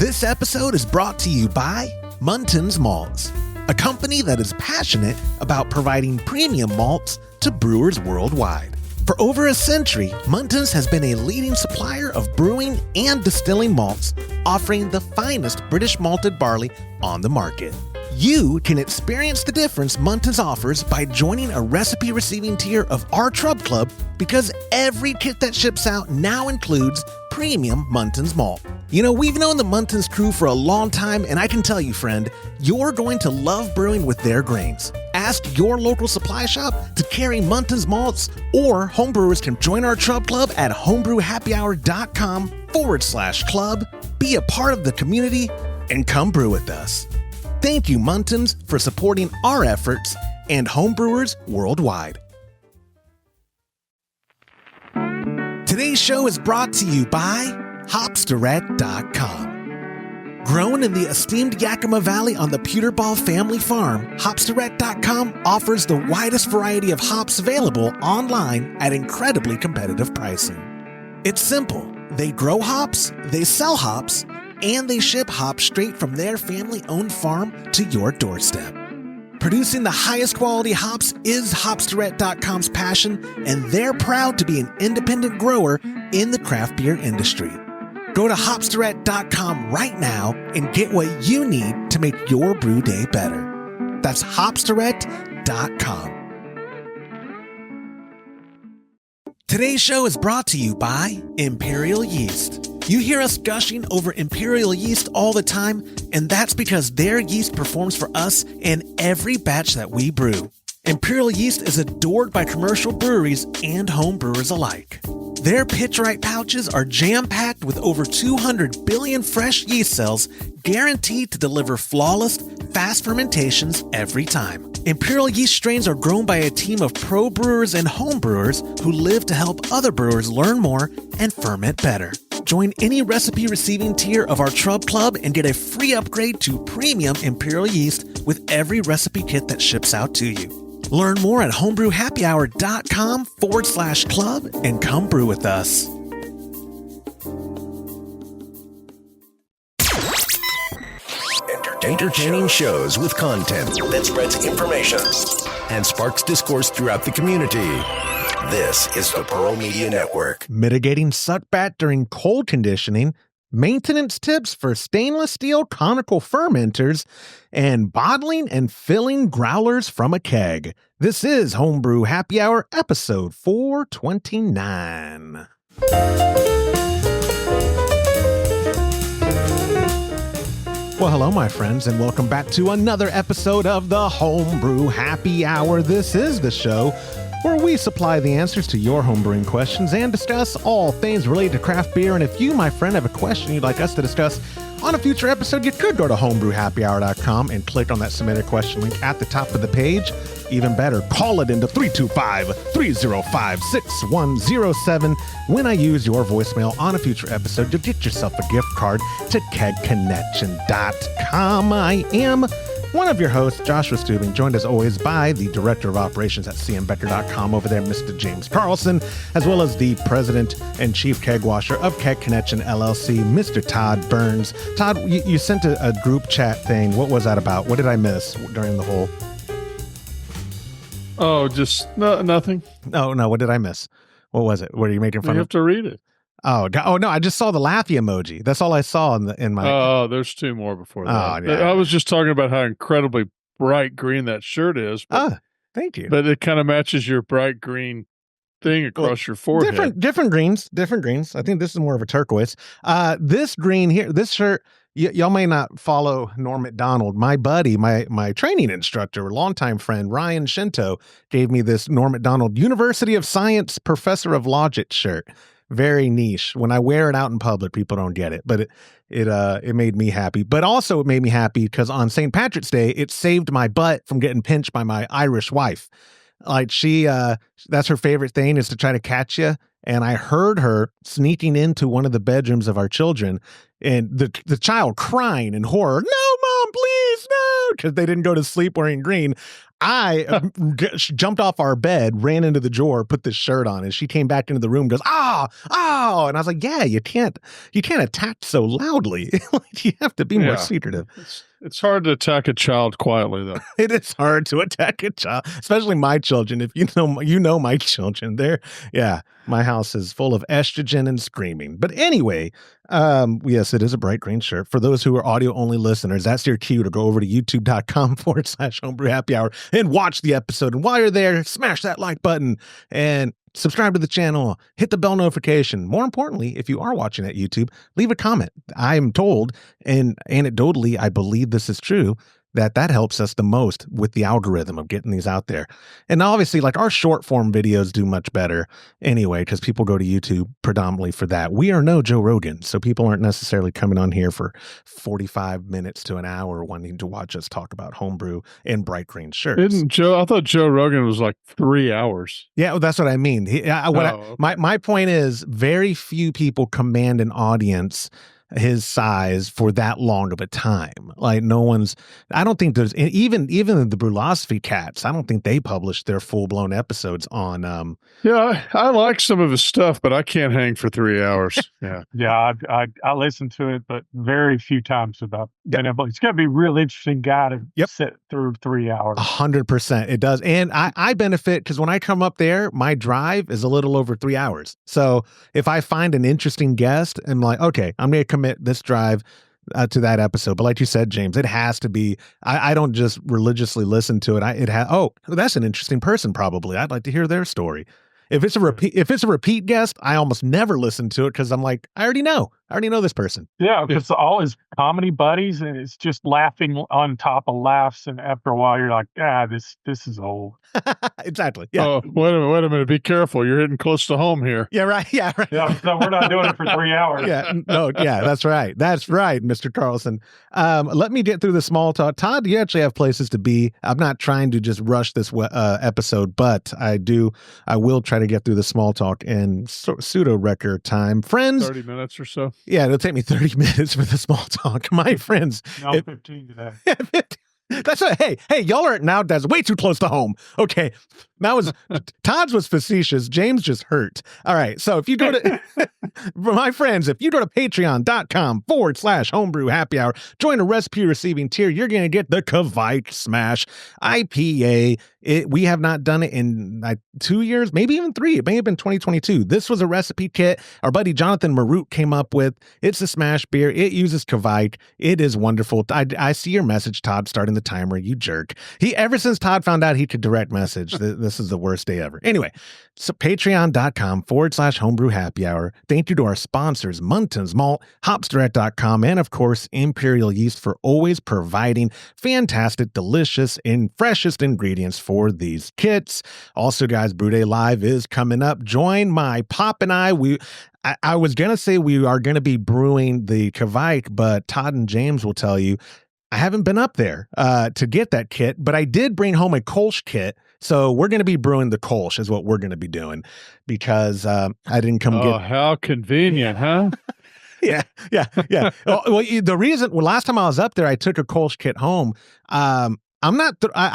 This episode is brought to you by Muntins Malts, a company that is passionate about providing premium malts to brewers worldwide. For over a century, Muntins has been a leading supplier of brewing and distilling malts, offering the finest British malted barley on the market. You can experience the difference Muntins offers by joining a recipe receiving tier of our Trub Club, because every kit that ships out now includes premium Muntins malt. You know, we've known the Muntins crew for a long time, and I can tell you, friend, you're going to love brewing with their grains. Ask your local supply shop to carry Muntins malts, or homebrewers can join our Trub Club at homebrewhappyhour.com/club, be a part of the community, and come brew with us. Thank you, Muntins, for supporting our efforts and homebrewers worldwide. Today's show is brought to you by Hopsdirect.com. Grown in the esteemed Yakima Valley on the Pewterball family farm, Hopsdirect.com offers the widest variety of hops available online at incredibly competitive pricing. It's simple. They grow hops, they sell hops, and they ship hops straight from their family-owned farm to your doorstep. Producing the highest quality hops is Hopsdirect.com's passion, and they're proud to be an independent grower in the craft beer industry. Go to Hopsdirect.com right now and get what you need to make your brew day better. That's Hopsdirect.com. Today's show is brought to you by Imperial Yeast. You hear us gushing over Imperial Yeast all the time, and that's because their yeast performs for us in every batch that we brew. Imperial Yeast is adored by commercial breweries and home brewers alike. Their pitch-right pouches are jam-packed with over 200 billion fresh yeast cells, guaranteed to deliver flawless, fast fermentations every time. Imperial Yeast strains are grown by a team of pro brewers and home brewers who live to help other brewers learn more and ferment better. Join any recipe receiving tier of our Trub Club and get a free upgrade to premium Imperial Yeast with every recipe kit that ships out to you. Learn more at homebrewhappyhour.com/club and come brew with us. Entertaining shows with content that spreads information and sparks discourse throughout the community. This is the Pearl Media Network. Mitigating suckback during cold conditioning, maintenance tips for stainless steel conical fermenters, and bottling and filling growlers from a keg. This is Homebrew Happy Hour, episode 429. Well, hello, my friends, and welcome back to another episode of the Homebrew Happy Hour. This is the show where we supply the answers to your homebrewing questions and discuss all things related to craft beer. And if you, my friend, have a question you'd like us to discuss on a future episode, you could go to homebrewhappyhour.com and click on that submit a question link at the top of the page. Even better, call it into 325-305-6107. When I use your voicemail on a future episode, you'll get yourself a gift card to kegconnection.com. I am one of your hosts, Joshua Stubing, joined as always by the Director of Operations at cmbecker.com over there, Mr. James Carlson, as well as the President and Chief Keg Washer of Keg Connection LLC, Mr. Todd Burns. Todd, you sent a group chat thing. What was that about? What did I miss during the whole... Oh, just nothing. No. What did I miss? What was it? What are you making fun of? You have to read it. Oh no! I just saw the laughy emoji. That's all I saw in my. Oh, there's two more before that. Oh, yeah. I was just talking about how incredibly bright green that shirt is. But, thank you. But it kind of matches your bright green thing across your forehead. Different greens. I think this is more of a turquoise. This green here, this shirt. Y'all may not follow Norm McDonald. My buddy, my training instructor, longtime friend, Ryan Shinto, gave me this Norm McDonald University of Science Professor of Logic shirt. Very niche. When I wear it out in public, people don't get it, but it made me happy. But also it made me happy because on St. Patrick's Day, it saved my butt from getting pinched by my Irish wife. Like that's her favorite thing, is to try to catch you. And I heard her sneaking into one of the bedrooms of our children, and the child crying in horror, "No, Mom, please, no," because they didn't go to sleep wearing green. I jumped off our bed, ran into the drawer, put this shirt on, and she came back into the room, goes, oh, and I was like, yeah, you can't attack so loudly. You have to be more secretive. It's hard to attack a child quietly, though. It is hard to attack a child, especially my children. If you know my children, my house is full of estrogen and screaming. But anyway, yes, it is a bright green shirt. For those who are audio only listeners, that's your cue to go over to youtube.com/homebrew happy hour and watch the episode. And while you're there, smash that like button and subscribe to the channel, hit the bell notification. More importantly, if you are watching at YouTube, leave a comment. I'm told, and anecdotally, I believe this is true, that helps us the most with the algorithm of getting these out there. And obviously, like, our short form videos do much better anyway, because people go to YouTube predominantly for that. We are no Joe Rogan, so people aren't necessarily coming on here for 45 minutes to an hour wanting to watch us talk about homebrew and bright green shirts. I thought Joe Rogan was like 3 hours. Yeah, well, that's what I mean. My point is, very few people command an audience his size for that long of a time. Like, I don't think there's even the Brewlosophy cats, I don't think they publish their full-blown episodes on I like some of his stuff, but I can't hang for 3 hours. I listen to it, but very few times about it's got to be a real interesting guy to sit through 3 hours. 100% it does. And I benefit because when I come up there, my drive is a little over 3 hours. So if I find an interesting guest, I'm like, okay, I'm going to commit this drive to that episode. But like you said, James, it has to be, I don't just religiously listen to it. That's an interesting person. Probably I'd like to hear their story. If it's a repeat guest, I almost never listen to it because I'm like, I already know this person. Yeah, it's all his comedy buddies, and it's just laughing on top of laughs. And after a while, you're like, this is old. Exactly. Yeah. Oh, wait a minute. Be careful. You're hitting close to home here. Yeah. Right. Yeah. Right. Yeah. No, we're not doing it for 3 hours. Yeah. No. Yeah. That's right. That's right, Mr. Carlson. Let me get through the small talk. Todd, you actually have places to be. I'm not trying to just rush this episode, but I will try to get through the small talk in pseudo record time. Friends. 30 minutes or so. Yeah, it'll take me 30 minutes for the small talk. My friends. No, 15 today. That's hey, y'all are now, that's way too close to home. Okay. Todd's was facetious. James just hurt. All right. So if you go to, my friends, if you go to patreon.com/homebrew happy hour, join a recipe receiving tier, you're going to get the Kvite Smash IPA. We have not done it in 2 years, maybe even 3. It may have been 2022. This was a recipe kit our buddy Jonathan Marut came up with. It's a smash beer. It uses Kvite. It is wonderful. I see your message, Todd, starting the timer, you jerk. Ever since Todd found out he could direct message, this is the worst day ever. Anyway, so patreon.com/homebrew happy hour. Thank you to our sponsors, Muntons Malt, hopsdirect.com, and of course, Imperial Yeast for always providing fantastic, delicious, and freshest ingredients for these kits. Also, guys, Brew Day Live is coming up. Join my Pop and I was going to say we are going to be brewing the Kvite, but Todd and James will tell you, I haven't been up there to get that kit, but I did bring home a Kolsch kit. So we're going to be brewing the Kolsch is what we're going to be doing because I didn't come get. Oh, how convenient, huh? Yeah. Last time I was up there, I took a Kolsch kit home. I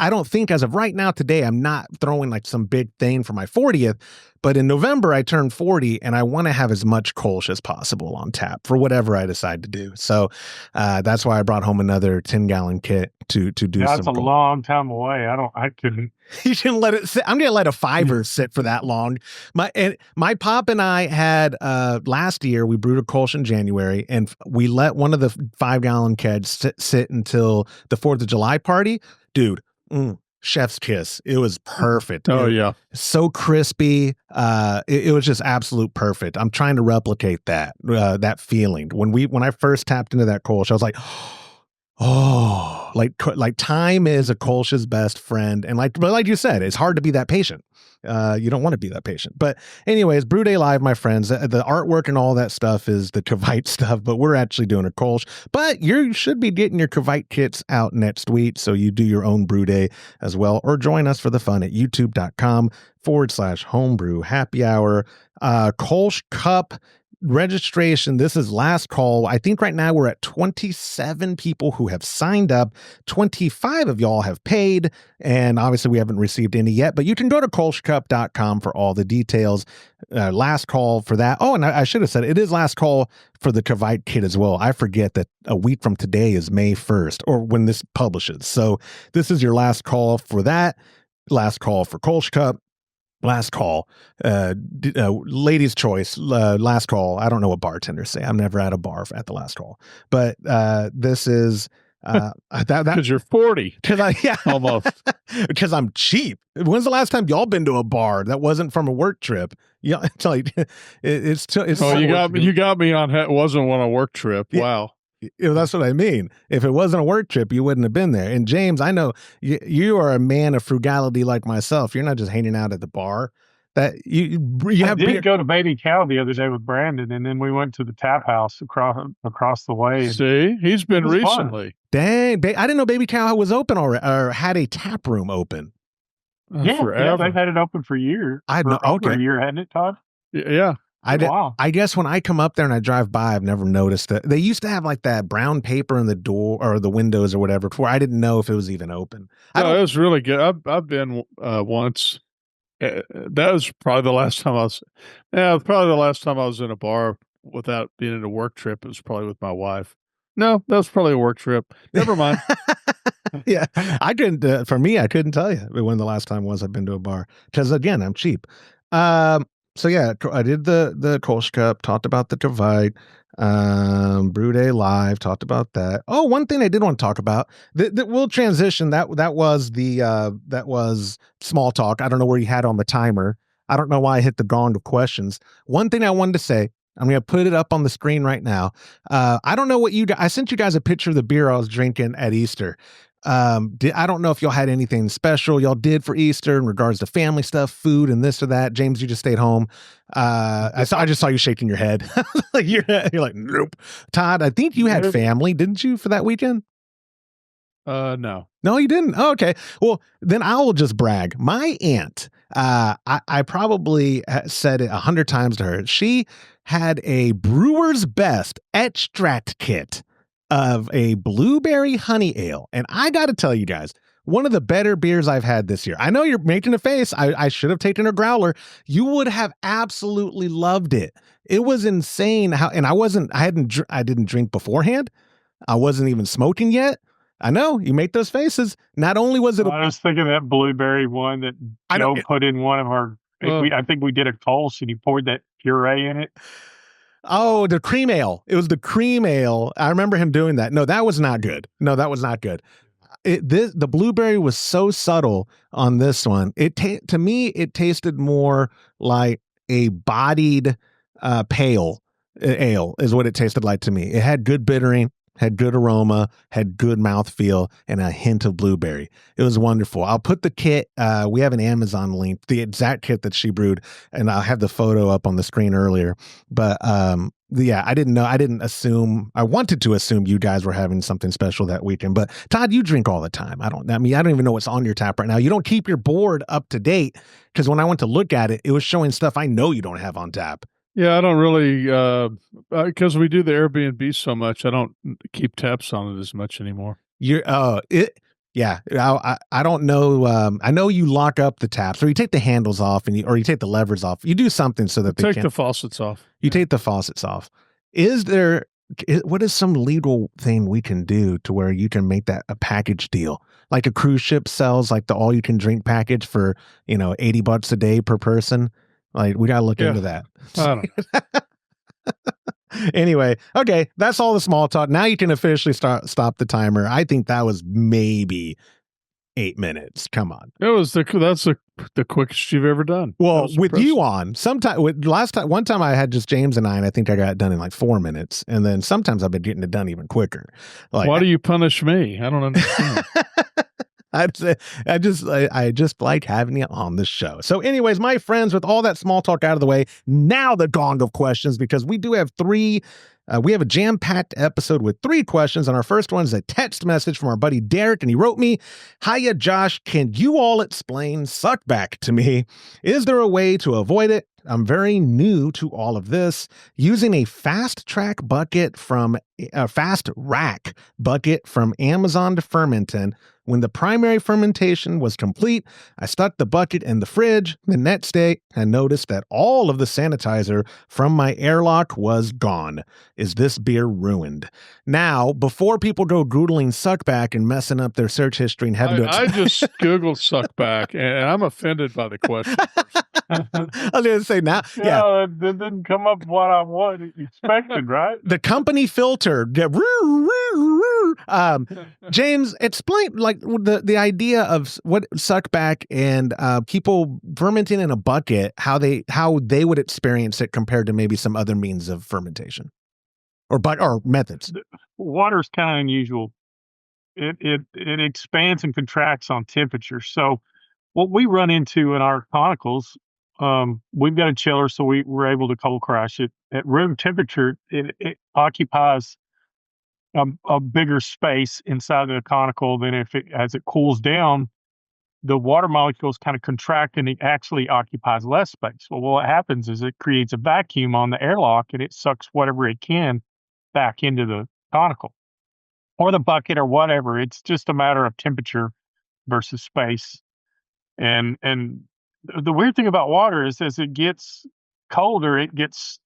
don't think as of right now today, I'm not throwing like some big thing for my 40th, but in November I turned 40 and I want to have as much Kolsch as possible on tap for whatever I decide to do. So that's why I brought home another 10-gallon kit to do some. That's a long time away. I couldn't. You shouldn't let it sit. I'm going to let a 5er sit for that long. My pop and I had last year, we brewed a Kolsch in January and we let one of the 5-gallon kegs sit until the 4th of July party. Dude, chef's kiss. It was perfect. Oh, yeah. So crispy. It was just absolute perfect. I'm trying to replicate that feeling. When I first tapped into that Kolsch, I was like, oh, like time is a Kolsch's best friend. And like you said, it's hard to be that patient. You don't want to be that patient. But anyways, Brew Day Live, my friends, the artwork and all that stuff is the Kvite stuff, but we're actually doing a Kolsch. But you should be getting your Kvite kits out next week, so you do your own Brew Day as well, or join us for the fun at youtube.com/homebrew happy hour. Kolsch cup. registration, this is last call. I think right now we're at 27 people who have signed up. 25 of y'all have paid, and obviously we haven't received any yet, but you can go to kolschkup.com for all the details. Last call for that. Oh, and I should have said it is last call for the Kvite kit as well. I forget that a week from today is May 1st, or when this publishes. So this is your last call for that. Last call for Kolschkup. Last call, ladies' choice, last call. I don't know what bartenders say. I'm never at a bar at the last call, but this is that because you're 40. Yeah, almost. Because I'm cheap. When's the last time y'all been to a bar that wasn't from a work trip? Yeah, it's like it's. Oh, you got me on. It wasn't on a work trip. Yeah. Wow. That's what I mean. If it wasn't a work trip, you wouldn't have been there. And James, I know you are a man of frugality like myself. You're not just hanging out at the bar. That you have. I did go to Baby Cow the other day with Brandon, and then we went to the tap house across the way. See, he's been recently. Dang, I didn't know Baby Cow was open already, or had a tap room open. Yeah, they've had it open for years. I know. Okay, a year, hadn't it, Todd? Yeah. I guess when I come up there and I drive by, I've never noticed it. They used to have like that brown paper in the door or the windows or whatever, where I didn't know if it was even open. It was really good. I've been once. That was probably the last time I was. Yeah, probably the last time I was in a bar without being in a work trip. It was probably with my wife. No, that was probably a work trip. Never mind. Yeah, I couldn't. For me, I couldn't tell you when the last time was I've been to a bar because again, I'm cheap. So yeah, I did the Kolschkup, talked about the Kvite, Brew Day Live, talked about that. Oh, one thing I did want to talk about that we'll transition. That was small talk. I don't know where you had on the timer. I don't know why I hit the gong of questions. One thing I wanted to say, I'm going to put it up on the screen right now. I don't know what I sent you guys a picture of the beer I was drinking at Easter. I don't know if y'all had anything special y'all did for Easter in regards to family stuff, food, and this or that. James, you just stayed home. I just saw you shaking your head. Like you're like, nope. Todd, I think you had family, didn't you, for that weekend? No, you didn't. Oh, okay. Well, then I will just brag. My aunt, I probably said it 100 times to her. She had a Brewer's Best extract kit of a blueberry honey ale. And I got to tell you guys, one of the better beers I've had this year. I know you're making a face. I should have taken a growler. You would have absolutely loved it. It was insane how, and I didn't drink beforehand. I wasn't even smoking yet. I know you make those faces. Not only was it, I was thinking that blueberry one that Joe put in one of our, I think we did a Kolsch and he poured that puree in it. Oh, the cream ale. It was the cream ale. I remember him doing that. No, that was not good. The blueberry was so subtle on this one. To me, it tasted more like a bodied pale ale is what it tasted like to me. It had good bittering, had good aroma, had good mouthfeel, and a hint of blueberry. It was wonderful. I'll put the kit, we have an Amazon link, the exact kit that she brewed, and I'll have the photo up on the screen earlier. But yeah, I wanted to assume you guys were having something special that weekend. But Todd, you drink all the time. I don't even know what's on your tap right now. You don't keep your board up to date, because when I went to look at it, it was showing stuff I know you don't have on tap. Yeah, I don't really, because we do the Airbnb so much, I don't keep tabs on it as much anymore. I don't know. I know you lock up the taps, or you take the handles off, or you take the levers off. You do something so that take the faucets off. You take the faucets off. What is some legal thing we can do to where you can make that a package deal? Like a cruise ship sells like the all you can drink package for, $80 a day per person. Like, we got to look into that. I don't know. Anyway, okay, that's all the small talk. Now you can officially stop the timer. I think that was maybe 8 minutes. Come on. That's the quickest you've ever done. Well, with you on, one time I had just James and I think I got it done in like 4 minutes. And then sometimes I've been getting it done even quicker. Like, why do you punish me? I don't understand. I just like having you on the show. So anyways, my friends, with all that small talk out of the way, now the gong of questions, because we do have 3 We have a jam-packed episode with 3 questions, and our first one is a text message from our buddy Derek, and he wrote me, "Hiya, Josh, can you all explain Suckback to me? Is there a way to avoid it? I'm very new to all of this. Using a fast rack bucket from Amazon to Fermenton. When the primary fermentation was complete, I stuck the bucket in the fridge. The next day, I noticed that all of the sanitizer from my airlock was gone. Is this beer ruined?" Now, before people go Googling Suckback and messing up their search history and having I just Googled Suckback, and I'm offended by the question. I was going to say now, yeah. It didn't come up what I expected, right? The company filter. James, explain like the idea of what Suckback and people fermenting in a bucket, how they would experience it compared to maybe some other means of fermentation or methods. Water is kind of unusual. It expands and contracts on temperature. So what we run into in our conicals, we've got a chiller, so we're able to cold crash it at room temperature. It occupies a bigger space inside of the conical than as it cools down, the water molecules kind of contract and it actually occupies less space. Well, what happens is it creates a vacuum on the airlock and it sucks whatever it can back into the conical or the bucket or whatever. It's just a matter of temperature versus space. And the weird thing about water is as it gets colder, it gets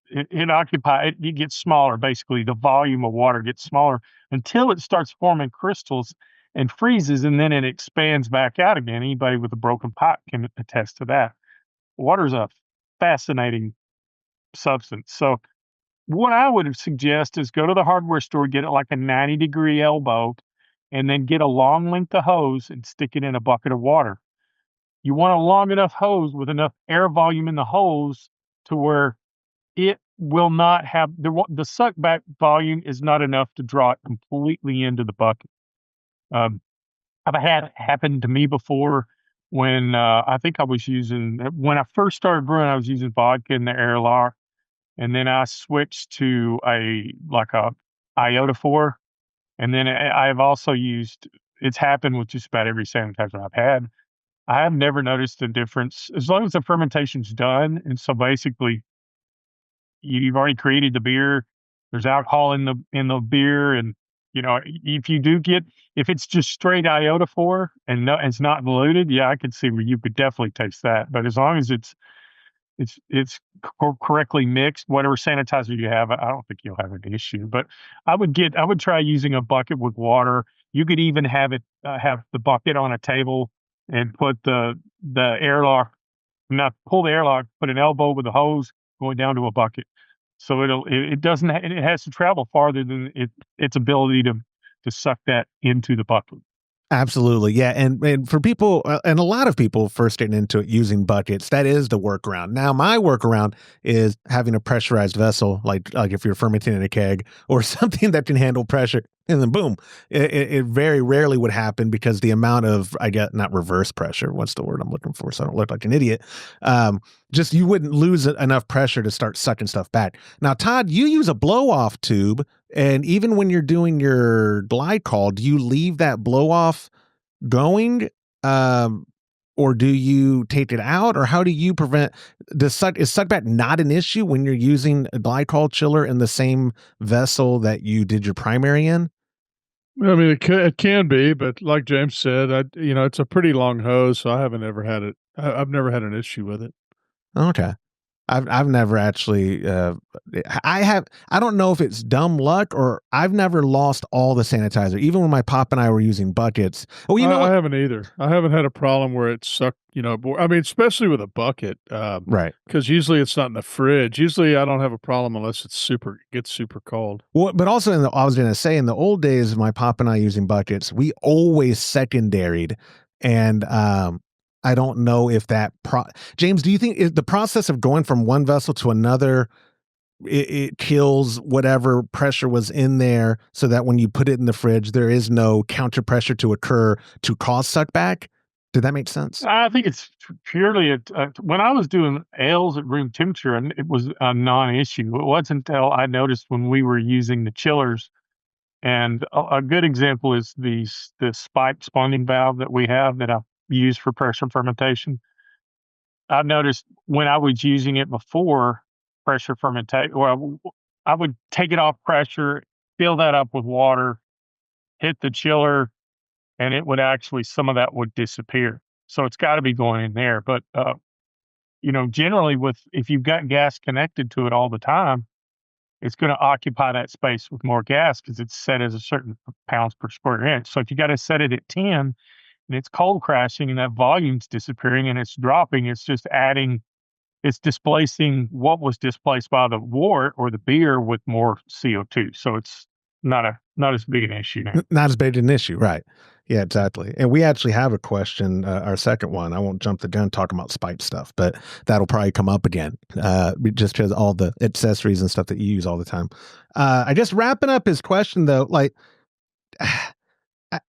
smaller. Basically, the volume of water gets smaller until it starts forming crystals and freezes, and then it expands back out again. Anybody with a broken pipe can attest to that. Water is a fascinating substance. So what I would suggest is go to the hardware store, get it like a 90-degree elbow, and then get a long length of hose and stick it in a bucket of water. You want a long enough hose with enough air volume in the hose to where it will not have the suckback volume is not enough to draw it completely into the bucket. I've had it happen to me before when I think I was when I first started brewing, I was using vodka in the airlock, and then I switched to a iodophore, and then I've also used. It's happened with just about every sanitizer I've had. I have never noticed a difference as long as the fermentation's done. And so basically, you've already created the beer. There's alcohol in the beer, and if it's just straight iodophore and it's not diluted, yeah, I could see where you could definitely taste that. But as long as it's correctly mixed, whatever sanitizer you have, I don't think you'll have an issue. But I would try using a bucket with water. You could even have the bucket on a table and put the airlock, not pull the airlock, put an elbow with a hose going down to a bucket. So it has to travel farther than its ability to suck that into the bucket. Absolutely. Yeah. And for people, and a lot of people first getting into it using buckets, that is the workaround. Now, my workaround is having a pressurized vessel, like if you're fermenting in a keg or something that can handle pressure. And then boom, it very rarely would happen because the amount of, not reverse pressure. What's the word I'm looking for? So I don't look like an idiot. Just you wouldn't lose enough pressure to start sucking stuff back. Now, Todd, you use a blow off tube. And even when you're doing your glycol, do you leave that blow off going? Or do you take it out? Or how do you prevent is suckback not an issue when you're using a glycol chiller in the same vessel that you did your primary in? I mean, it can be, but like James said, it's a pretty long hose, so I haven't ever had it. I've never had an issue with it. Okay. I've never actually, I don't know if it's dumb luck or I've never lost all the sanitizer, even when my pop and I were using buckets. Oh, I haven't either. I haven't had a problem where it sucked, I mean, especially with a bucket, right. Because usually it's not in the fridge. Usually I don't have a problem unless it gets super cold. Well, but also I was going to say in the old days of my pop and I using buckets, we always secondaried and, I don't know if that James, do you think the process of going from one vessel to another, it kills whatever pressure was in there so that when you put it in the fridge, there is no counter pressure to occur to cause suckback? Did that make sense? I think it's purely when I was doing ales at room temperature, and it was a non-issue. It wasn't until I noticed when we were using the chillers, and a good example is the spike spawning valve that we have that I use for pressure fermentation. I've noticed when I was using it before pressure fermentation, well, I would take it off pressure, fill that up with water, hit the chiller, and it would actually, some of that would disappear. So it's got to be going in there. But, generally if you've got gas connected to it all the time, it's going to occupy that space with more gas because it's set as a certain pounds per square inch. So if you got to set it at 10 and it's cold crashing and that volume's disappearing and it's dropping, it's just it's displacing what was displaced by the wort or the beer with more CO2. So it's not as big an issue now. Not as big an issue, right? Yeah, exactly. And we actually have a question, our second one. I won't jump the gun talking about spike stuff, but that'll probably come up again, just because all the accessories and stuff that you use all the time. I guess wrapping up his question though, like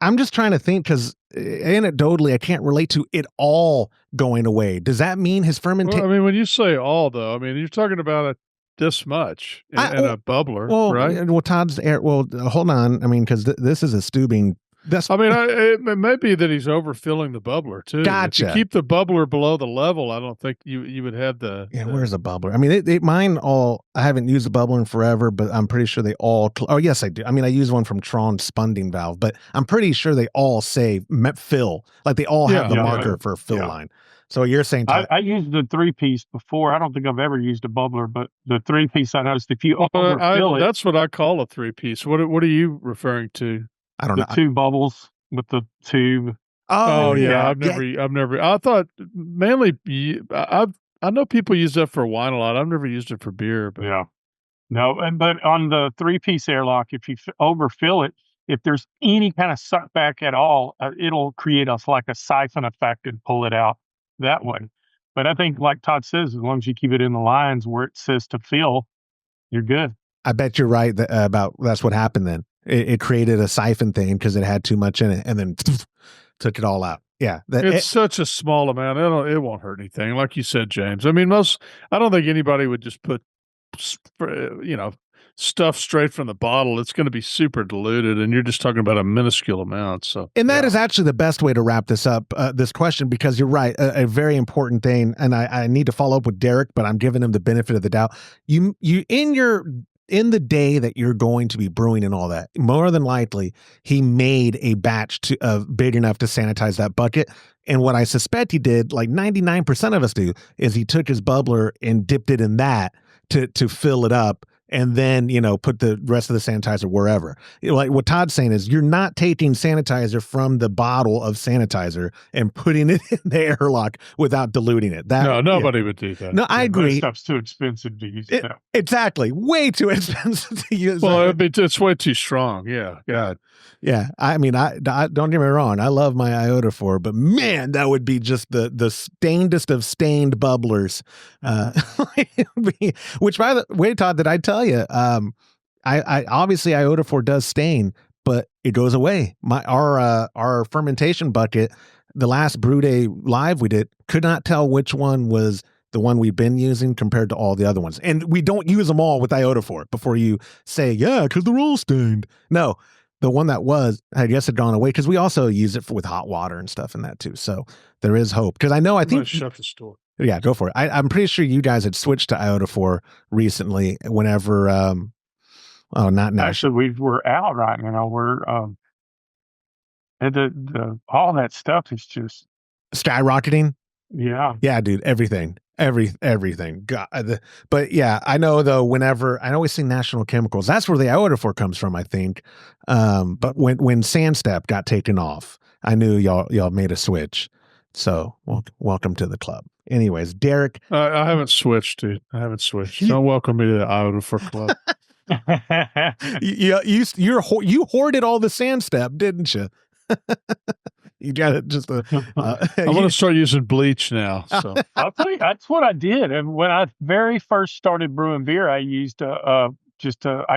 I'm just trying to think because anecdotally, I can't relate to it all going away. Does that mean his fermentation? Well, I mean, when you say all, though, I mean, you're talking about this much in a bubbler, right? Well, Todd's air. Well, hold on. I mean, because this is a stubing. It may be that he's overfilling the bubbler too. Gotcha. If you keep the bubbler below the level, I don't think you would have the. Yeah, where's the bubbler? I mean, mine all. I haven't used a bubbler in forever, but I'm pretty sure they all. Oh, yes, I do. I mean, I use one from Tron's spunding valve, but I'm pretty sure they all say fill. Like they all have the marker for a fill line. So you're saying I used the 3-piece before. I don't think I've ever used a bubbler, but the 3-piece I noticed if you overfill it. That's what I call a 3-piece. What are you referring to? I don't know. The 2 bubbles with the tube. Oh yeah. I've never. I thought mainly. I know people use that for wine a lot. I've never used it for beer. But. Yeah. No, but on the 3-piece airlock, if you overfill it, if there's any kind of suckback at all, it'll create like a siphon effect and pull it out that way. But I think, like Todd says, as long as you keep it in the lines where it says to fill, you're good. I bet you're right about that's what happened then. It created a siphon thing because it had too much in it and then took it all out. Yeah. It's such a small amount. It won't hurt anything. Like you said, James. I mean, I don't think anybody would just put, stuff straight from the bottle. It's going to be super diluted and you're just talking about a minuscule amount. So, and that is actually the best way to wrap this up, this question, because you're right. A very important thing. And I need to follow up with Derek, but I'm giving him the benefit of the doubt. You in the day that you're going to be brewing and all that, more than likely, he made a batch big enough to sanitize that bucket. And what I suspect he did, like 99% of us do, is he took his bubbler and dipped it in that to fill it up. And then, put the rest of the sanitizer wherever. Like what Todd's saying is you're not taking sanitizer from the bottle of sanitizer and putting it in the airlock without diluting it. No, nobody would do that. No, I agree. That stuff's too expensive to use. Exactly. Way too expensive to use. Well, it's way too strong. Yeah. God. Yeah. I mean, I don't get me wrong. I love my Iodophore, but man, that would be just the stainedest of stained bubblers. Which, by the way, Todd, did I tell you? I obviously Iodophore does stain, but it goes away. Our fermentation bucket, the last brew day live we did, could not tell which one was the one we've been using compared to all the other ones. And we don't use them all with Iodophore before you say, yeah, because they're all stained. No, the one that was, I guess, had gone away because we also use it with hot water and stuff in that too. So there is hope. Because I think shut the store. Yeah, go for it. I'm pretty sure you guys had switched to Iodophore recently. Whenever, not now. Actually, we're out right now. We're the all that stuff is just skyrocketing. Yeah, dude. Everything. God, but yeah, I know though. Whenever I always see National Chemicals, that's where the Iodophore comes from, I think. But when Sandstep got taken off, I knew y'all made a switch. So welcome to the club. Anyways, Derek, I haven't switched, dude. I haven't switched. Don't welcome me to the Iodophore club. you hoarded all the Sandstep, didn't you? You got it. Just I'm going to start using bleach now. So I'll tell you, that's what I did. And when I very first started brewing beer, I used I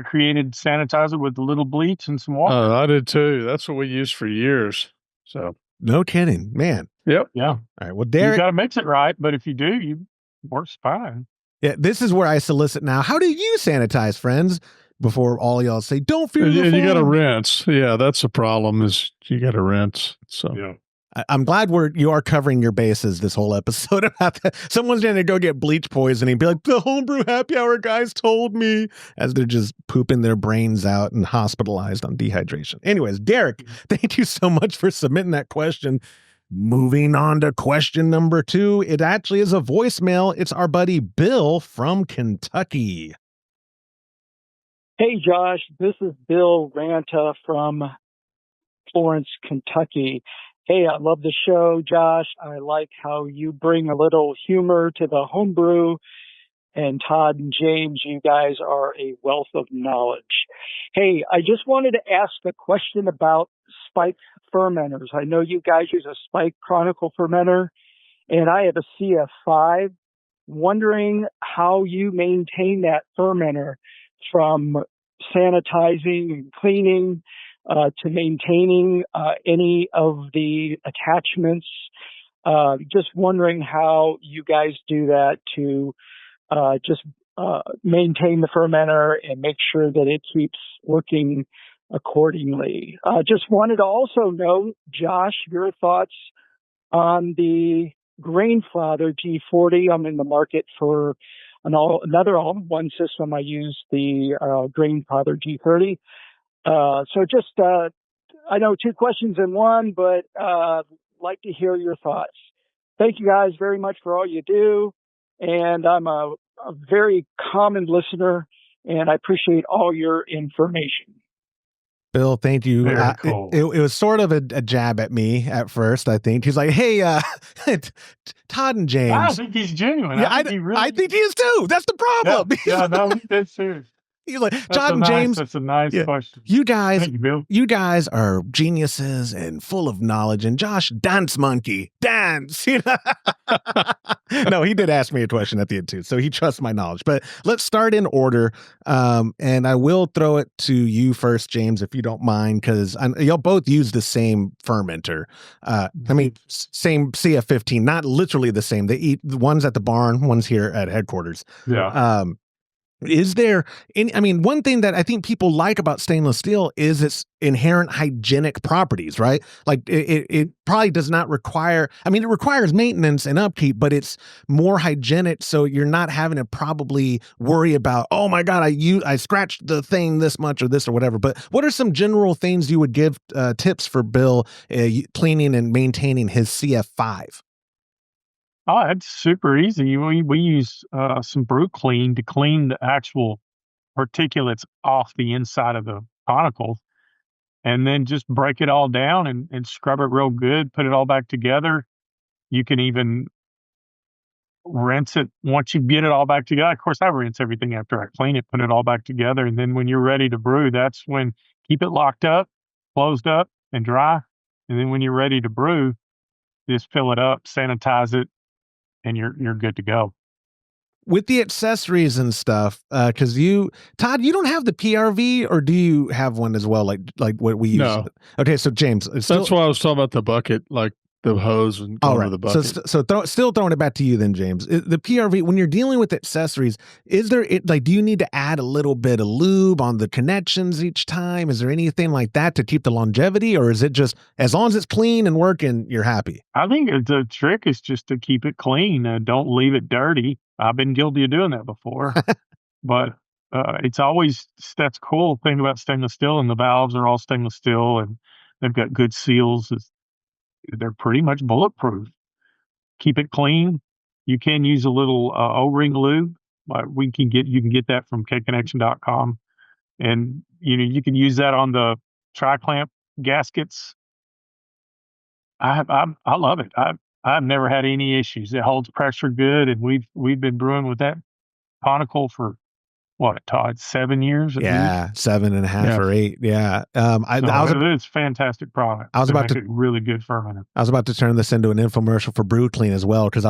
created sanitizer with a little bleach and some water. I did too. That's what we used for years. So no kidding, man. Yep. Yeah. All right. Well, You Derek, got to mix it right, but if you do, you works fine. yeah, this is where I solicit now. How do you sanitize, friends? Before all y'all say, don't fear the And you got to fog. rinse. Yeah, that's the problem. Is you got to rinse. So Yeah. I'm glad you are covering your bases this whole episode about that. Someone's going to go get bleach poisoning and be like, the Homebrew Happy Hour guys told me, as they're just pooping their brains out and hospitalized on dehydration. Anyways, Derek, thank you so much for submitting that question. Moving on to question number 2. It actually is a voicemail. It's our buddy Bill from Kentucky. Hey, Josh, this is Bill Ranta from Florence, Kentucky. Hey, I love the show, Josh. I like how you bring a little humor to the homebrew. And Todd and James, you guys are a wealth of knowledge. Hey, I just wanted to ask a question about spike fermenters. I know you guys use a spike Conical fermenter, and I have a CF5. Wondering how you maintain that fermenter from sanitizing and cleaning to maintaining any of the attachments. Just wondering how you guys do that to just maintain the fermenter and make sure that it keeps working accordingly. Just wanted to also know, Josh, your thoughts on the Grainfather G40. I'm in the market for another all-in-one system. I use the Grainfather G30. So just, I know 2 questions in one, but like to hear your thoughts. Thank you guys very much for all you do. And I'm a very common listener, and I appreciate all your information. Bill, thank you. Very cool. It was sort of a jab at me at first, I think. He's like, hey, Todd and James. I think he's genuine. Yeah, I think he is too. That's the problem. Yeah, no, he's serious. He's like, Todd and James. That's a nice question. You guys, Thank you, Bill. you guys are geniuses and full of knowledge. And Josh, dance monkey, dance. You know? No, he did ask me a question at the end too, so he trusts my knowledge. But let's start in order. And I will throw it to you first, James, if you don't mind, because y'all both use the same fermenter. I mean, same CF15, not literally the same. They eat the ones at the barn, ones here at headquarters. Yeah. Is there any, I mean, one thing that I think people like about stainless steel is its inherent hygienic properties, right? Like it probably does not require, I mean, it requires maintenance and upkeep, but it's more hygienic. So you're not having to probably worry about, oh my God, I scratched the thing this much or this or whatever. But what are some general things you would give tips for Bill cleaning and maintaining his CF5? Oh, it's super easy. We use some brew clean to clean the actual particulates off the inside of the conical, and then just break it all down and scrub it real good, put it all back together. You can even rinse it once you get it all back together. Of course, I rinse everything after I clean it, put it all back together. And then when you're ready to brew, that's when keep it locked up, closed up, and dry. And then when you're ready to brew, just fill it up, sanitize it, and you're good to go. With the accessories and stuff, because Todd, you don't have the PRV, or do you have one as well, like what we use? No. Okay, so James, That's why I was talking about the bucket, like the hose and going to the bucket. Still throwing it back to you then, James. The PRV, when you're dealing with accessories, is there do you need to add a little bit of lube on the connections each time? Is there anything like that to keep the longevity, or is it just as long as it's clean and working, you're happy? I think the trick is just to keep it clean. Don't leave it dirty. I've been guilty of doing that before, but it's always, that's cool thing about stainless steel, and the valves are all stainless steel and they've got good seals. They're pretty much bulletproof. Keep it clean. You can use a little O-ring lube. You can get that from kconnection.com, and you can use that on the tri-clamp gaskets. I love it. I've never had any issues. It holds pressure good, and we've been brewing with that conical for what, Todd, 7 years at least? Yeah, 7.5 or 8. Yeah. It's a fantastic product. I was about to really good fermenter. I was about to turn this into an infomercial for Brew Clean as well, because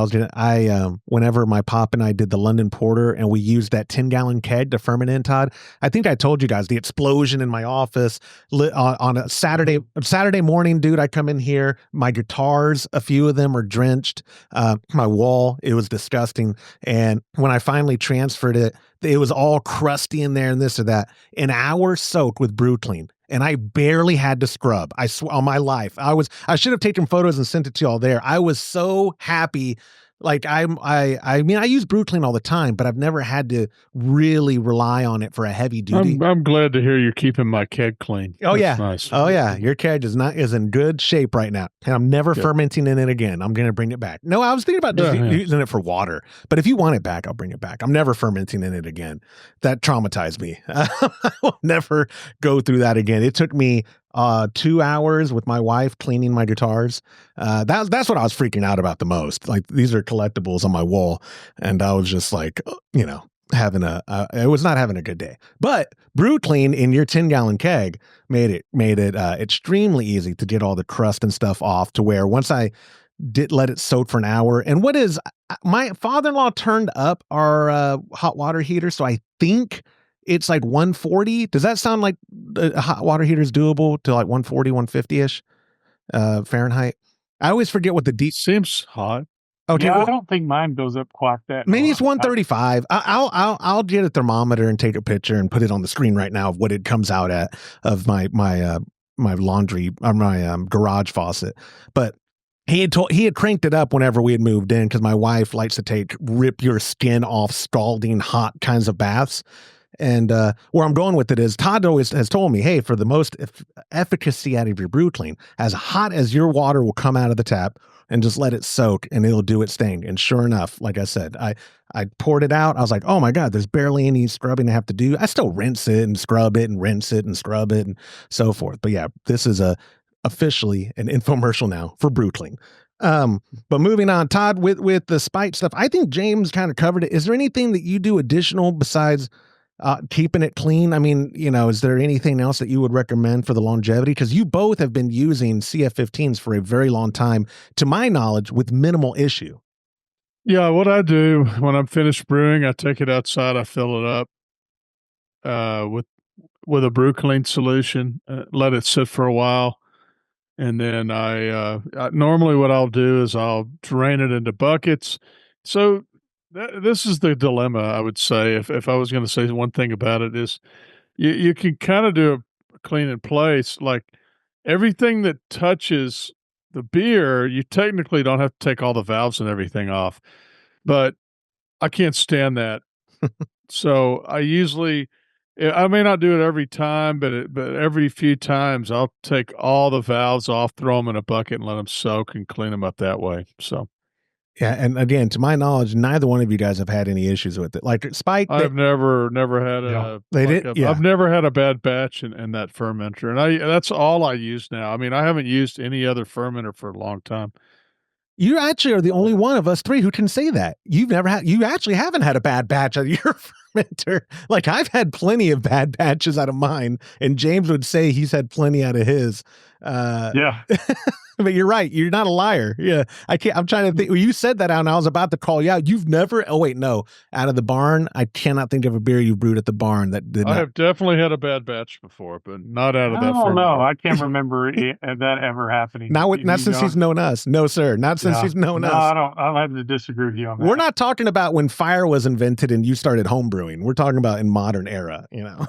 whenever my pop and I did the London Porter and we used that 10-gallon keg to ferment in, Todd, I think I told you guys the explosion in my office on a Saturday morning, dude. I come in here, my guitars, a few of them are drenched. My wall, it was disgusting. And when I finally transferred it, it was all crusty in there and this or that. An hour soaked with Brew Clean. And I barely had to scrub. I swear on my life. I should have taken photos and sent it to y'all there. I was so happy. Like I mean, I use Brew Clean all the time, but I've never had to really rely on it for a heavy duty. I'm glad to hear you're keeping my keg clean. Oh, That's yeah. Nice. Oh yeah. Your keg is in good shape right now. And I'm never fermenting in it again. I'm going to bring it back. No, I was thinking about just using it for water, but if you want it back, I'll bring it back. I'm never fermenting in it again. That traumatized me. I will never go through that again. It took me 2 hours with my wife cleaning my guitars. That's what I was freaking out about the most. Like, these are collectibles on my wall, and I was just like, I was not having a good day. But Brew Clean in your 10-gallon keg made it extremely easy to get all the crust and stuff off, to where once I did let it soak for an hour. And my father-in-law turned up our hot water heater, so I think it's like 140. Does that sound like a hot water heater is doable to like 140, 150-ish Fahrenheit? I always forget what the seems hot. Okay, I don't think mine goes up quite that. Maybe it's 135. I'll get a thermometer and take a picture and put it on the screen right now of what it comes out at of my laundry or my garage faucet. But he had cranked it up whenever we had moved in, because my wife likes to rip your skin off scalding hot kinds of baths. And where I'm going with it is, Todd always has told me, hey, for the most efficacy out of your Brew Clean, as hot as your water will come out of the tap, and just let it soak and it'll do its thing. And sure enough, like I said, I poured it out. I was like, oh my God, there's barely any scrubbing I have to do. I still rinse it and scrub it and rinse it and scrub it and so forth. But yeah, this is officially an infomercial now for Brew Clean. But moving on, Todd, with the spite stuff, I think James kind of covered it. Is there anything that you do additional besides keeping it clean? I mean, is there anything else that you would recommend for the longevity? Because you both have been using CF15s for a very long time, to my knowledge, with minimal issue. Yeah, what I do when I'm finished brewing, I take it outside, I fill it up with a Brew Clean solution, let it sit for a while, and then I normally what I'll do is I'll drain it into buckets. So this is the dilemma, I would say, if I was going to say one thing about it, is you can kind of do a clean in place. Like, everything that touches the beer, you technically don't have to take all the valves and everything off, but I can't stand that. So I may not do it every time, but every few times I'll take all the valves off, throw them in a bucket, and let them soak and clean them up that way. So. Yeah, and again, to my knowledge, neither one of you guys have had any issues with it. Like Spike, I've never had I've never had a bad batch in that fermenter, and that's all I use now. I mean, I haven't used any other fermenter for a long time. You actually are the only one of us three who can say that. You actually haven't had a bad batch out of your fermenter. Like, I've had plenty of bad batches out of mine, and James would say he's had plenty out of his. Yeah. But you're right. You're not a liar. Yeah. I'm trying to think. You said that out and I was about to call you out. You've never, out of the barn, I cannot think of a beer you brewed at the barn that did not. I have definitely had a bad batch before, but not out of that fermenter. No, I can't remember that ever happening. Not since he's known us. No, sir. Not since he's known us. I'll have to disagree with you on that. We're not talking about when fire was invented and you started homebrewing. We're talking about in modern era, Yeah,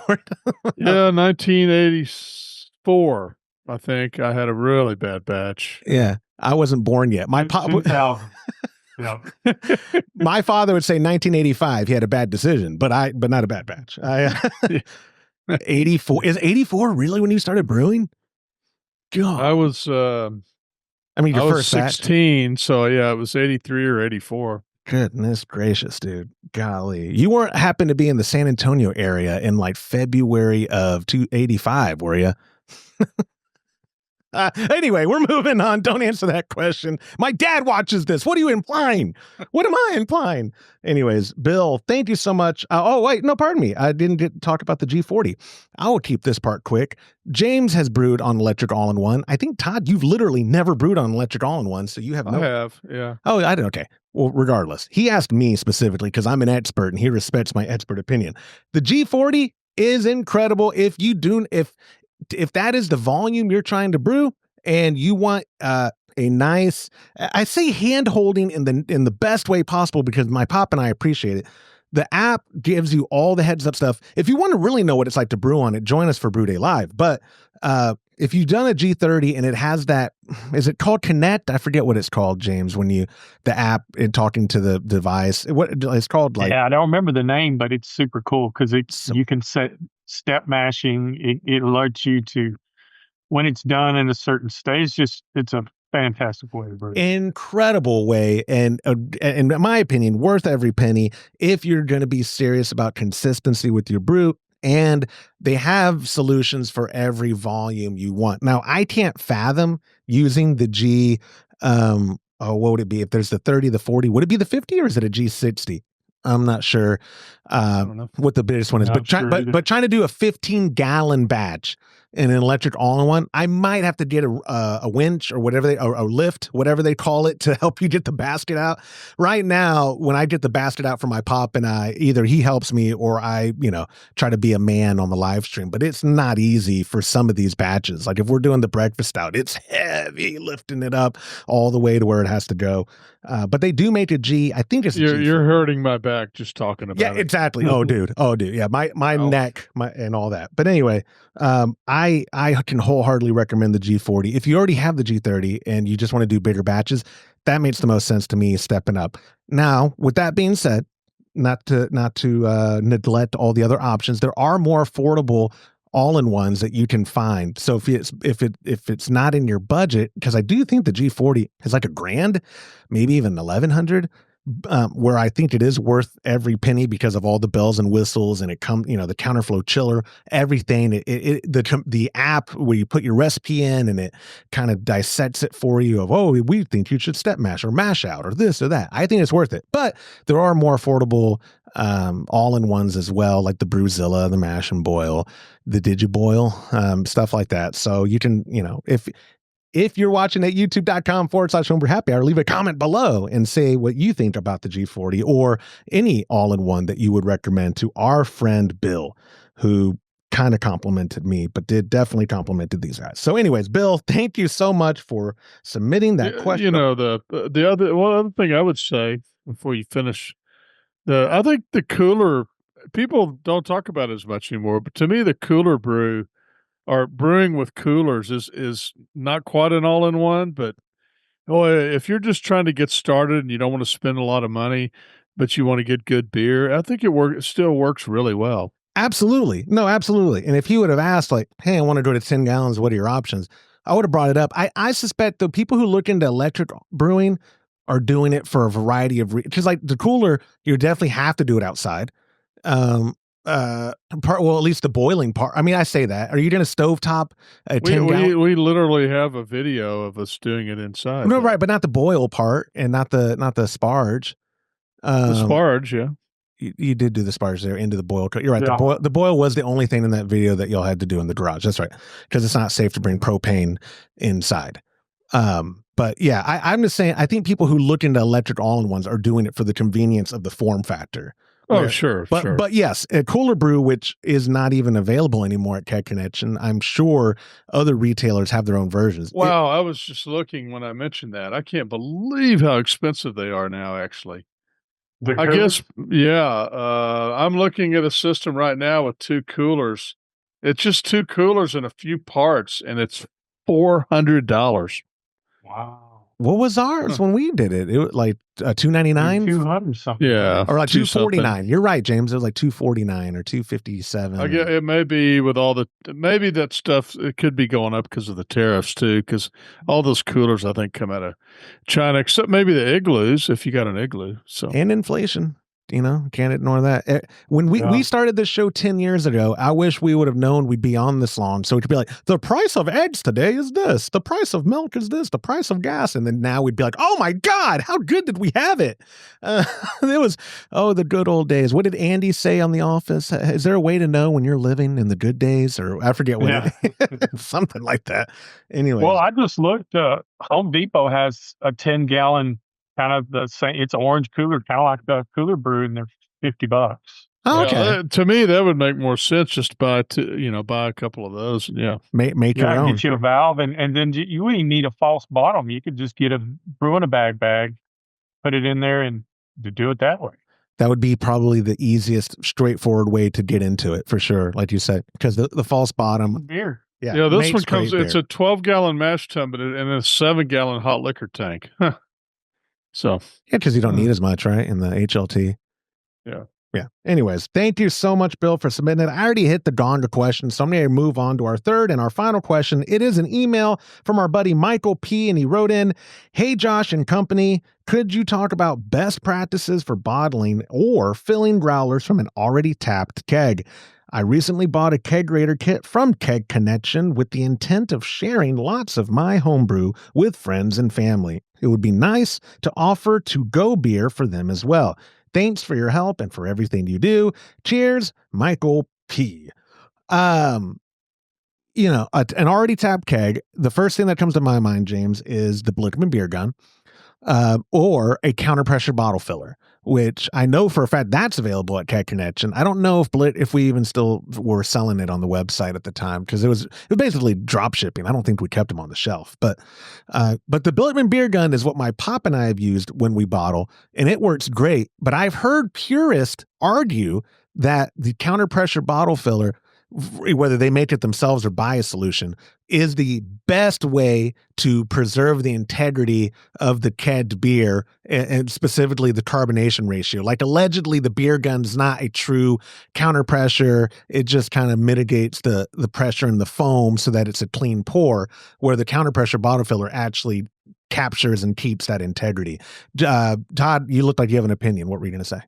1984. I think I had a really bad batch. Yeah, I wasn't born yet. My pop. Yep. My father would say 1985. He had a bad decision, but not a bad batch. 84 is 84 really when you started brewing? God, I was. Your I first was 16, batch. So yeah, it was 83 or 84. Goodness gracious, dude. Golly. You weren't happen to be in the San Antonio area in like February of 1985, were you? Anyway, we're moving on. Don't answer that question. My dad watches this. What are you implying? What am I implying? Anyways, Bill, thank you so much. Oh, wait, no, pardon me. I didn't get to talk about the G40. I will keep this part quick. James has brewed on electric all-in-one. I think, Todd, you've literally never brewed on electric all-in-one, so you have no... I have, yeah. Oh, I didn't. Okay. Well, regardless, he asked me specifically because I'm an expert and he respects my expert opinion. The G40 is incredible. If that is the volume you're trying to brew and you want a nice, I say hand holding in the best way possible because my pop and I appreciate it. The app gives you all the heads up stuff. If you want to really know what it's like to brew on it, join us for Brew Day Live. But if you've done a G30 and it has that, is it called Connect? I forget what it's called, James, when the app and talking to the device, what it's called. Like, yeah, I don't remember the name, but it's super cool because you can set step mashing. It alerts you to when it's done in a certain stage. It's a fantastic way to brew. Incredible way. And in my opinion, worth every penny if you're going to be serious about consistency with your brew. And they have solutions for every volume you want. Now, I can't fathom using the G, what would it be? If there's the 30, the 40, would it be the 50 or is it a G60? I'm not sure what the biggest one is, but trying to do a 15-gallon batch in an electric all-in-one, I might have to get a winch or whatever a lift, whatever they call it, to help you get the basket out. Right now, when I get the basket out for my pop and I, either he helps me or I, try to be a man on the live stream, but it's not easy for some of these batches. Like if we're doing the breakfast stout, it's heavy lifting it up all the way to where it has to go. But they do make a G. I think it's you're hurting my back just talking about it. Yeah, exactly. Oh, dude. Yeah, my neck, and all that. But anyway, I can wholeheartedly recommend the G40. If you already have the G30 and you just want to do bigger batches, that makes the most sense to me, stepping up. Now, with that being said, not to neglect all the other options, there are more affordable all-in-ones that you can find. So if it's not in your budget, because I do think the G40 is like $1,000, maybe even $1,100, where I think it is worth every penny because of all the bells and whistles, and it comes, the counterflow chiller, everything. The app where you put your recipe in and it kind of dissects it for you of, oh, we think you should step mash or mash out or this or that. I think it's worth it. But there are more affordable all-in-ones as well, like the Brewzilla, the Mash and Boil, the Digiboil, stuff like that. So you can, if you're watching at youtube.com/Homebrew Happy Hour, leave a comment below and say what you think about the G40 or any all-in-one that you would recommend to our friend Bill, who kind of complimented me, but definitely complimented these guys. So anyways, Bill, thank you so much for submitting that question. The other thing I would say before you finish, I think the cooler, people don't talk about it as much anymore, but to me, the cooler brew, or brewing with coolers, is not quite an all-in-one, but if you're just trying to get started and you don't want to spend a lot of money, but you want to get good beer, I think it still works really well. Absolutely. No, absolutely. And if he would have asked, like, hey, I want to go to 10 gallons, what are your options? I would have brought it up. I suspect the people who look into electric brewing are doing it for a variety of reasons. Because like the cooler, you definitely have to do it outside. At least the boiling part. I mean, I say that. Are you going to stovetop a 10 gallon? We literally have a video of us doing it inside. No, right, but not the boil part and not the sparge. The sparge, yeah. You did do the sparge there into the boil. You're right. Yeah. The boil was the only thing in that video that y'all had to do in the garage. That's right. Because it's not safe to bring propane inside. But yeah, I'm just saying, I think people who look into electric all-in-ones are doing it for the convenience of the form factor. Oh, sure. But yes, a cooler brew, which is not even available anymore at Cat Connection. I'm sure other retailers have their own versions. Wow, I was just looking when I mentioned that. I can't believe how expensive they are now, actually. I guess, yeah. I'm looking at a system right now with 2 coolers. It's just 2 coolers and a few parts, and it's $400. Wow. What was ours when we did it? It was like $299, $200 something. Yeah, or like $249. something. You're right, James. It was like $249 or $257. I guess it may be with all maybe that stuff. It could be going up because of the tariffs too. Because all those coolers, I think, come out of China, except maybe the igloos. If you got an igloo, and inflation. can't ignore that. When we started this show 10 years ago, I wish we would have known we'd be on this long. So it could be like, the price of eggs today is this. The price of milk is this. The price of gas. And then now we'd be like, oh my God, how good did we have it? It was, the good old days. What did Andy say on The Office? Is there a way to know when you're living in the good days? Or I forget what something like that. Anyway. Well, I just looked, Home Depot has a 10-gallon kind of the same, it's orange cooler, kind of like the Cooler Brew, and they're $50. Oh, okay. To me, that would make more sense just to buy a couple of those. Yeah. Make your own. Get you a valve, and then you wouldn't even need a false bottom. You could just get a brew in a bag, put it in there, and to do it that way. That would be probably the easiest, straightforward way to get into it, for sure, like you said, because the false bottom. Beer. Yeah, this one comes, it's a 12-gallon mash tun, and a 7-gallon hot liquor tank. So. Yeah, because you don't need as much, right, in the HLT. Yeah. Yeah. Anyways, thank you so much, Bill, for submitting it. I already hit the Donga question, so I'm going to move on to our third and our final question. It is an email from our buddy Michael P., and he wrote in, "Hey, Josh and company, could you talk about best practices for bottling or filling growlers from an already tapped keg? I recently bought a kegerator kit from Keg Connection with the intent of sharing lots of my homebrew with friends and family. It would be nice to offer to-go beer for them as well. Thanks for your help and for everything you do. Cheers, Michael P." An already tapped keg, the first thing that comes to my mind, James, is the Blickman beer gun. Or a counter pressure bottle filler, which I know for a fact that's available at Keg Connection. I don't know if we even still were selling it on the website at the time, because it was basically drop shipping. I don't think we kept them on the shelf, but the Billetman beer gun is what my pop and I have used when we bottle, and it works great. But I've heard purists argue that the counter pressure bottle filler, whether they make it themselves or buy a solution, is the best way to preserve the integrity of the kegged beer, and specifically the carbonation ratio. Like, allegedly, the beer gun's not a true counter pressure. It just kind of mitigates the pressure in the foam so that it's a clean pour, where the counter pressure bottle filler actually captures and keeps that integrity. Todd, you look like you have an opinion. What were you going to say?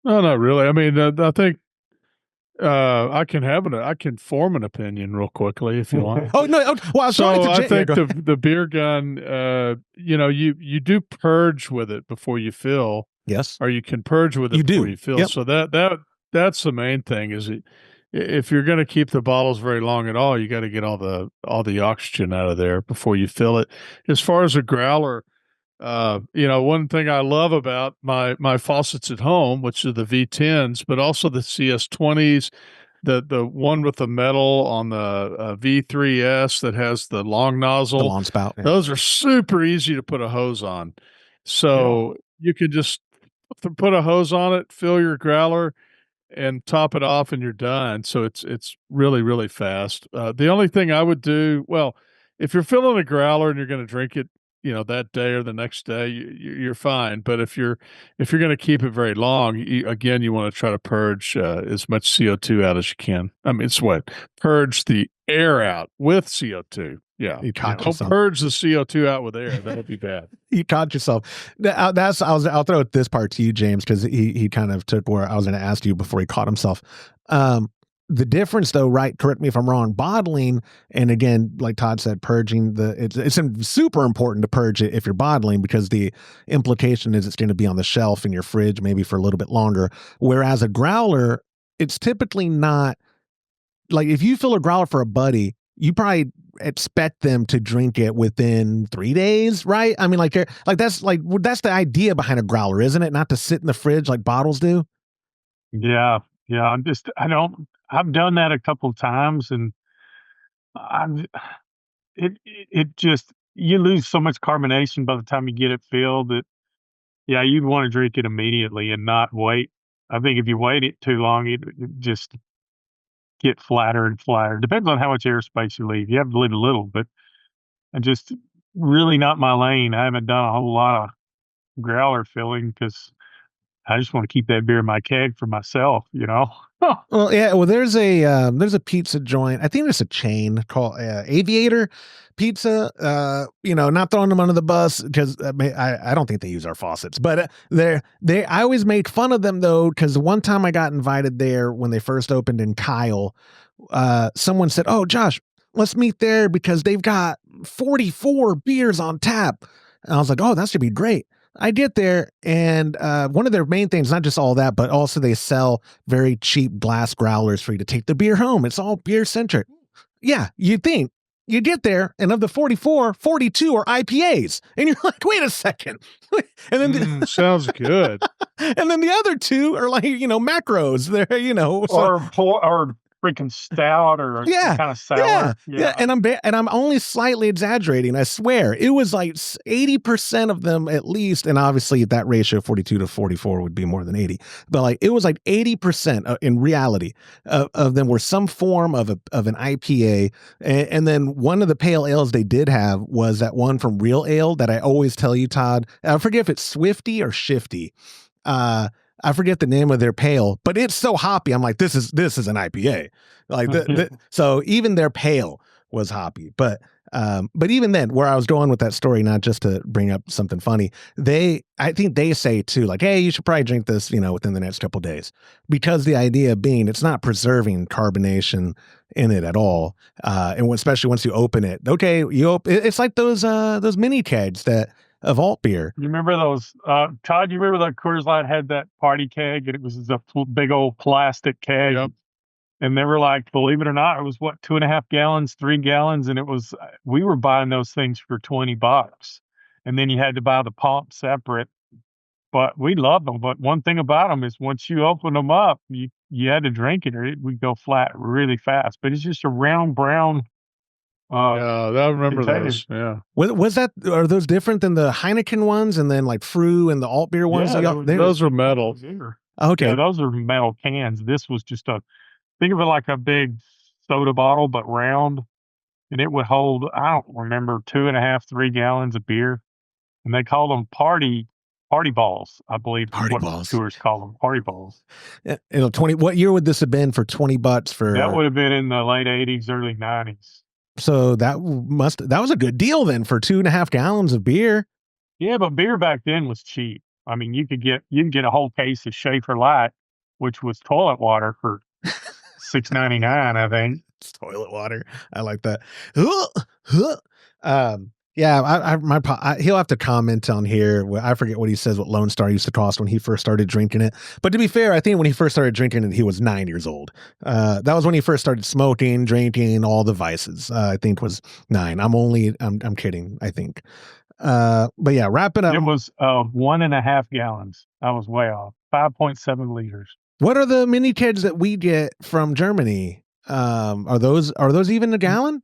No, not really. I mean, I think I can form an opinion real quickly if you want. Oh no! Well, I think the beer gun, you do purge with it before you fill. Yes, or you can purge with it before you fill. Yep. So that's the main thing. Is if you're going to keep the bottles very long at all, you got to get all the oxygen out of there before you fill it. As far as a growler, one thing I love about my faucets at home, which are the V10s, but also the CS20s, the one with the metal on the V3S that has the long nozzle, the long spout. Yeah. Those are super easy to put a hose on. So you can just put a hose on it, fill your growler, and top it off, and you're done. So it's really, really fast. The only thing I would do, if you're filling a growler and you're going to drink it, that day or the next day, you're fine. But if you're going to keep it very long, you want to try to purge as much CO2 out as you can. I mean, purge the air out with CO2. Yeah, don't purge the CO2 out with air. That'll be bad. You caught yourself. I'll throw this part to you, James, because he kind of took where I was going to ask you before he caught himself. The difference, though, right? Correct me if I'm wrong. Bottling, and again, like Todd said, purging it's super important to purge it if you're bottling, because the implication is it's going to be on the shelf in your fridge maybe for a little bit longer. Whereas a growler, it's typically not like, if you fill a growler for a buddy, you probably expect them to drink it within 3 days, right? I mean, that's the idea behind a growler, isn't it? Not to sit in the fridge like bottles do. Yeah. I've done that a couple of times, and it just, you lose so much carbonation by the time you get it filled that, you'd want to drink it immediately and not wait. I think if you wait it too long, it just get flatter and flatter. Depends on how much airspace you leave. You have to leave a little, but I just really not my lane. I haven't done a whole lot of growler filling because I just want to keep that beer in my keg for myself, you know? Well, yeah. Well, there's a pizza joint. I think it's a chain called Aviator Pizza. Not throwing them under the bus because I don't think they use our faucets, but I always make fun of them though because one time I got invited there when they first opened in Kyle. Someone said, "Oh, Josh, let's meet there because they've got 44 beers on tap," and I was like, "Oh, that should be great." I get there, and one of their main things, not just all that, but also they sell very cheap glass growlers for you to take the beer home. It's all beer centric. Yeah, you'd think. You get there, and of the 44, 42 are IPAs. And you're like, wait a second. And then sounds good. And then the other two are like, macros. They're, or freaking stout or kind of sour. Yeah. And I'm only slightly exaggerating. I swear it was like 80% of them at least. And obviously that ratio 42 to 44 would be more than 80, but like, it was like 80% in reality of them were some form of an IPA. And then one of the pale ales they did have was that one from Real Ale that I always tell you, Todd, I forget if it's Swifty or Shifty. I forget the name of their pale, but it's so hoppy. I'm like, this is an IPA. Like so even their pale was hoppy. But even then, where I was going with that story, not just to bring up something funny, I think they say too, like, hey, you should probably drink this, within the next couple of days, because the idea being it's not preserving carbonation in it at all. And especially once you open it, okay, it's like those mini kegs of alt beer. You remember those, Todd, you remember that Coors Light had that party keg and it was a big old plastic keg. Yep. And they were like, believe it or not, it was 2.5 gallons, 3 gallons. And we were buying those things for $20. And then you had to buy the pump separate, but we loved them. But one thing about them is once you open them up, you had to drink it or it would go flat really fast, but it's just a round brown. I remember those. Yeah. Are those different than the Heineken ones and then like Fru and the alt beer ones? Yeah, those are metal. Okay. Yeah, those are metal cans. This was just think of it like a big soda bottle, but round. And it would hold, I don't remember, 2.5, 3 gallons of beer. And they called them party balls, I believe. Party what balls. Tours call them, party balls. What year would this have been for $20 for? That would have been in the late 80s, early 90s. So that was a good deal then for 2.5 gallons of beer. Yeah, but beer back then was cheap. I mean, you can get a whole case of Schaefer Light, which was toilet water for $6.99, I think. It's toilet water. I like that. He'll have to comment on here. I forget what he says, what Lone Star used to cost when he first started drinking it. But to be fair, I think when he first started drinking it, he was 9 years old. That was when he first started smoking, drinking, all the vices. I think was 9. I'm kidding, I think. But yeah, wrap it up. It was 1.5 gallons. I was way off. 5.7 liters. What are the mini kegs that we get from Germany? Are those even a gallon?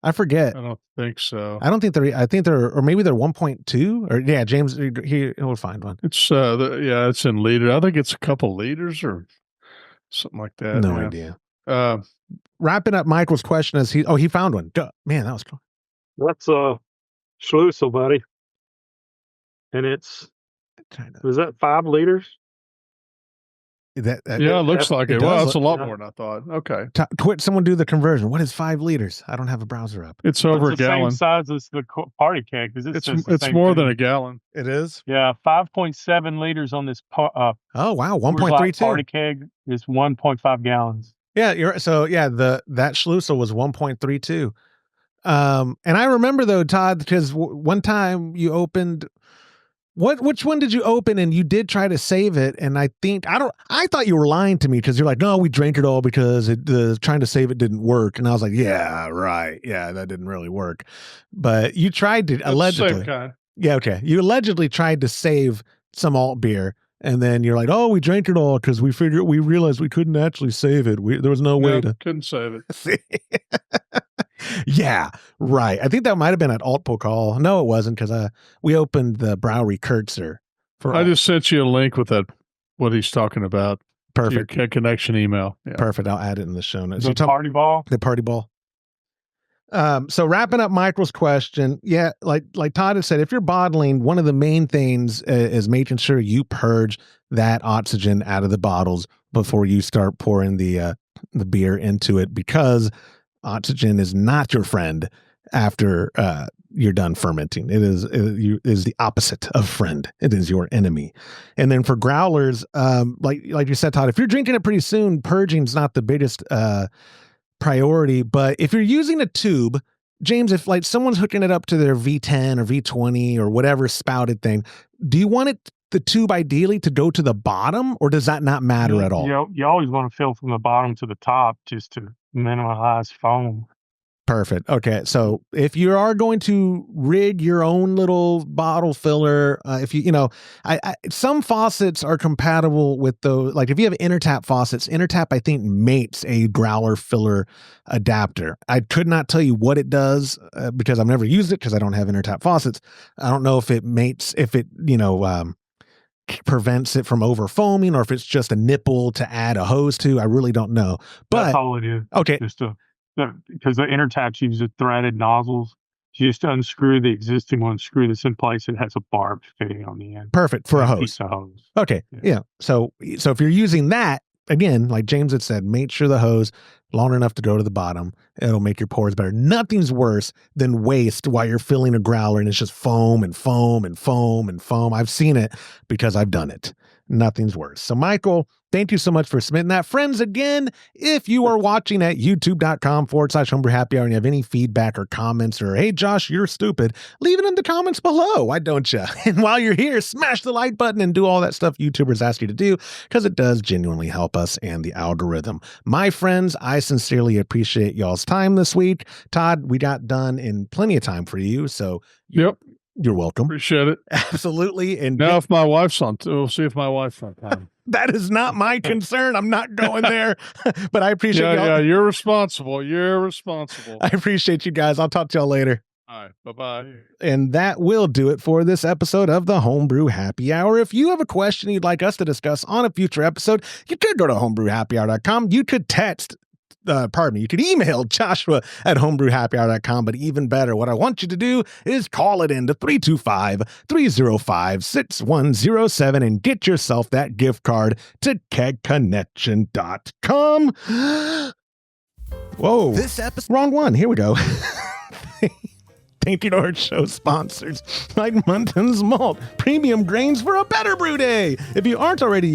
I forget. I don't think so. I don't think I think they're, or maybe they're 1.2 or yeah, James, he'll find one. It's it's in liters. I think it's a couple liters or something like that. No idea. Wrapping up Michael's question is he found one. Man, that was cool. That's Schlüssel, buddy. And is that 5 liters? It looks like it. Well, it's a lot more than I thought. Okay. Someone do the conversion. What is 5 liters? I don't have a browser up. It's over a gallon. Same size as the party keg. It's more than a gallon. It is? Yeah, 5.7 liters on this. Oh, wow. 1.32. Party keg is 1.5 gallons. Yeah, that Schlüssel was 1.32. And I remember though, Todd, because one time you opened... Which one did you open and you did try to save it? And I thought you were lying to me because you're like, no, we drank it all because trying to save it didn't work. And I was like, yeah, right. Yeah, that didn't really work. But you tried to allegedly. Same kind. Yeah. Okay. You allegedly tried to save some alt beer. And then you're like, oh, we drank it all because we realized we couldn't actually save it. There was no way to. Couldn't save it. Yeah, right. I think that might have been at Alt Pokal. No, it wasn't because we opened the Brewery Kurtzer. I just sent you a link with what he's talking about. Perfect. Your connection email. Yeah. Perfect. I'll add it in the show notes. The party ball? The party ball. So wrapping up Michael's question, yeah, like Todd had said, if you're bottling, one of the main things is making sure you purge that oxygen out of the bottles before you start pouring the beer into it, because oxygen is not your friend after you're done fermenting. It is the opposite of friend. It is your enemy. And then for growlers, like you said, Todd, if you're drinking it pretty soon, purging's not the biggest priority. But if you're using a tube, James, if like someone's hooking it up to their V10 or V20 or whatever spouted thing, do you want the tube ideally to go to the bottom, or does that not matter at all? You always want to fill from the bottom to the top just to minimize foam. Perfect. Okay. So if you are going to rig your own little bottle filler, if some faucets are compatible with those. Like if you have Intertap faucets, Intertap, I think, mates a growler filler adapter. I could not tell you what it does because I've never used it because I don't have Intertap faucets. I don't know if it mates, if it, prevents it from over foaming, or if it's just a nipple to add a hose to. I really don't know. But that's all it is. Okay. Because the Intertaps use the threaded nozzles. You just unscrew the existing one, screw this in place. It has a barb fitting on the end. Perfect for a hose. Piece of hose. Okay. Yeah. So if you're using that, again, like James had said, make sure the hose long enough to go to the bottom. It'll make your pours better. Nothing's worse than waste while you're filling a growler and it's just foam and foam and foam and foam. I've seen it because I've done it. Nothing's worse. So Michael, thank you so much for submitting that. Friends, again, if you are watching at youtube.com/homebrew happy hour and you have any feedback or comments or, hey, Josh, you're stupid, leave it in the comments below. Why don't you? And while you're here, smash the like button and do all that stuff YouTubers ask you to do, because it does genuinely help us and the algorithm. My friends, I sincerely appreciate y'all's time this week. Todd, we got done in plenty of time for you. So yep. You're welcome. Appreciate it. Absolutely. And now if my wife's on, we'll see if my wife's on time. That is not my concern. I'm not going there, but I appreciate y'all. Yeah, you're responsible. You're responsible. I appreciate you guys. I'll talk to y'all later. All right. Bye-bye. And that will do it for this episode of the Homebrew Happy Hour. If you have a question you'd like us to discuss on a future episode, you could go to homebrewhappyhour.com. You could you could email joshua@homebrewhappyhour.com, but even better, what I want you to do is call it into 325-305-6107 and get yourself that gift card to kegconnection.com. Whoa. This episode. Wrong one. Here we go. Thank you to our show sponsors, like Munton's Malt, premium grains for a better brew day. If you aren't already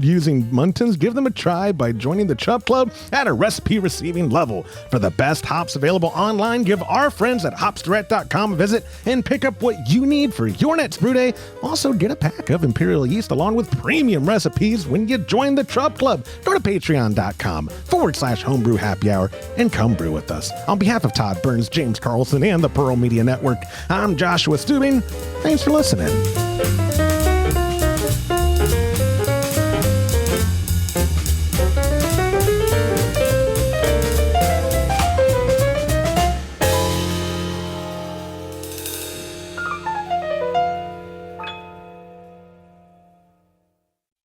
using Munton's, give them a try by joining the Chub Club at a recipe receiving level. For the best hops available online, give our friends at hopsdirect.com a visit and pick up what you need for your next brew day. Also, get a pack of Imperial yeast along with premium recipes when you join the Chub Club. Go to patreon.com/homebrew happy hour and come brew with us. On behalf of Todd Burns, James Carlson, and the Pearl Media Network, I'm Joshua Stubing. Thanks for listening.